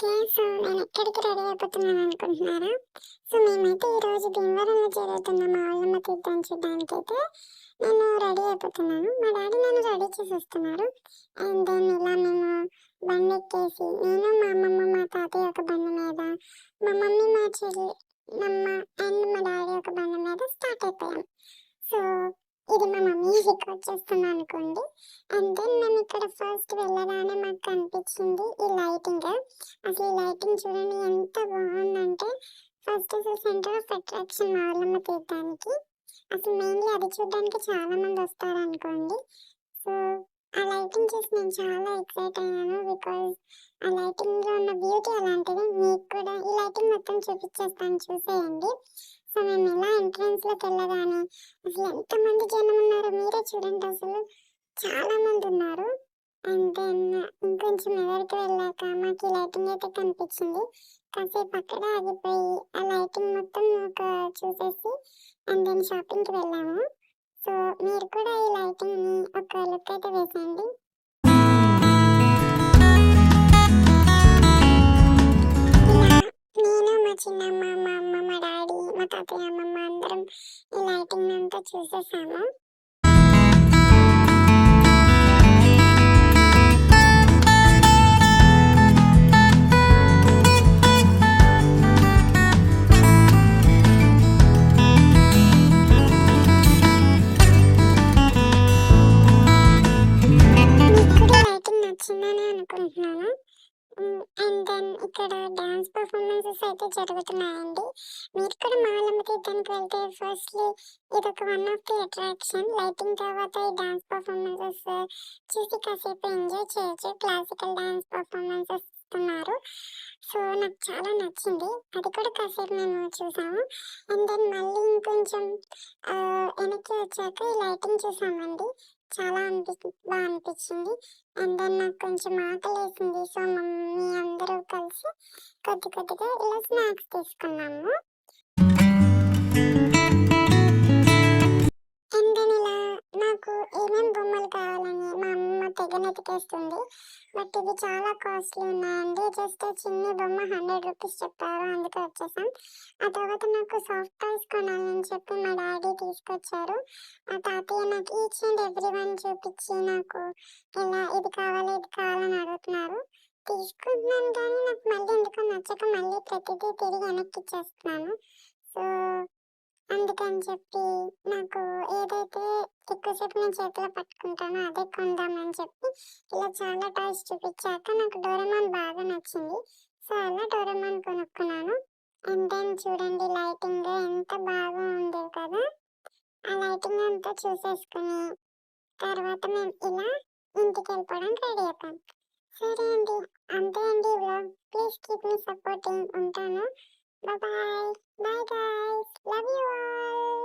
Okay. So, నేనెక్కడికి ready అయిపోతున్నాననుకుంటున్నారా? So, మేమైతే ఈరోజు భీమవరంలో జరుగుతున్న మా ఊళ్ళమ్మ తీర్థాన్ని చూడ్డానికైతే నేను రెడీ అయిపోతున్నాను. మా డాడీ నన్ను రెడీ చేసేస్తున్నారు. అండ్ దెన్ ఇలా మేము బండెక్కేసి నేను, మా అమ్మమ్మ, మా తాతయ్య ఒక బండి మీద, మా మమ్మీ, మా చెల్లి, నమ్మ అండ్ మా డాడీ ఒక బండి మీద స్టార్ట్ అయిపోయాం. సో, ఇది మా మమ్మీ రికార్డ్ చేస్తుందనుకోండి. అండ్ దెన్ మేమిక్కడ ఫస్ట్ వెళ్ళగానే మాకు కనిపించింది ఈ లైటింగ్. అసలు ఈ లైటింగ్ చూడండి ఎంత బాగుందంటే, ఫస్ట్ అసలు సెంటర్ ఆఫ్ అట్రాక్షన్ మా ఊర్లమ్మ తీర్థానికి. అసలు మెయిన్‌లీ అది చూడ్డానికి చాలా మంది వస్తారనుకోండి. సో, ఆ లైటింగ్ చూసి నేను చాలా ఎక్సైట్ అయ్యాను. బికాజ్ ఆ లైటింగ్‌లో ఉన్న బ్యూటీ అలాంటిది. మీకు కూడా ఈ లైటింగ్ మొత్తం చూపిచ్చేస్తాను చూసేయండి. సో, మేమిలా ఎంట్రన్స్‌లోకెళ్ళగానే అసలు ఎంతమంది జనమున్నారో మీరే చూడండి అసలు. చాలా మందున్నారు. అండ్ దెన్ ఇంకొంచెం ఎదరికి వెళ్ళాక మాకీ లైటింగ్ అయితే కనిపిచ్చింది. కాసేపు అక్కడే ఆగిపోయి ఆ లైటింగ్ మొత్తం చూసేసి అండ్ దెన్ షాపింగ్‌కి వెళ్ళాము. సో, మీరు కూడా ఈ లైటింగ్‌ని ఒక లుక్ అయితే వేసేయండి. ఇలా నేను, మా చిన్నమ్మ, మా అమ్మ, మా డాడీ, మా తాతయ్య, అమ్మమ్మ అందరం ఈ లైటింగ్‌నంతా చూసేసాము. మీకు కూడా ఈ లైటింగ్ నచ్చిందనే అనుకుంటున్నాను. అండ్ దెన్ ఇక్కడ డాన్స్ పర్ఫార్మెన్సెస్ అయితే జరుగుతున్నాయండి. మీరు కూడా మా ఊళ్ళమ్మ తీర్థానికి వెళ్తే ఫస్ట్‌లీ ఇదొక one of the attraction. Lighting తర్వాత ఈ డాన్స్ పర్ఫార్మెన్సెస్ చూసి కాసేపు ఎంజాయ్ చేయొచ్చు. క్లాసికల్ డాన్స్ పర్ఫార్మెన్సెస్ ఇస్తున్నారు. సో, నాకు చాలా నచ్చింది. అది కూడా కాసేపు మేము చూసాము. అండ్ దెన్ మళ్ళీ ఇంకొంచెం వెనక్కి వచ్చాక ఈ లైటింగ్ చూసామండి. చాలా బా అనిపిచ్చింది. అండ్ దెన్ నాకు కొంచెం ఆకలేసింది. సో, మమ్మీ అందరూ కలిసి కొద్దిగా ఇలా స్నాక్స్ తీసుకున్నాము. అండ్ దెన్ ఇలా నాకు ఏమేం బొమ్మలు కావాలని మా అమ్మ తెగ వెతికేస్తుంది. బట్ ఇవి చాలా కాస్ట్‌లీ ఉన్నాయండి. జస్ట్ చిన్ని బొమ్మ రూ. 100 చెప్పారు. అందుకే వచ్చేసాం. ఆ తర్వాత నాకు సాఫ్ట్ టాయ్స్ కొనాలని చెప్పి మా డాడీ తీసుకొచ్చారు. మా తాతయ్య నాకు ఈచ్ అండ్ ఎవ్రీ వన్ చూపిచ్చి నాకు ఇలా ఇది కావాలి, ఇది కావాలని అడుగుతున్నారు. తీసుకుంటున్నాను కానీ నాకు మళ్ళీ ఎందుకో నచ్చక మళ్ళీ ప్రతిదీ తిరిగి వెనక్కిచ్చేస్తున్నాను. సో, అందుకని చెప్పి నాకు ఏదైతే ఎక్కువసేపు నేను చేతిలో పట్టుకుంటానో అదే కొందామని చెప్పి ఇలా చాలా టాయ్స్ చూపిచ్చాక నాకు డోరేమాన్ బాగా నచ్చింది. సో, అలా డోరేమాన్ కొనుక్కున్నాను. అండ్ దెన్ చూడండి లైటింగ్ ఎంత బాగా ఉంది కదా! ఆ లైటింగ్ అంతా చూసేసుకొని తర్వాత మేము ఇలా ఇంటికెళ్ళిపోవడానికి రెడీ అయిపోయాం. సరే అండి. అంతే అండి ఈ వ్లాగ్. ప్లీజ్ కీప్ మీ సపోర్టింగ్. ఉంటాను. Bye. Bye guys. Love you all.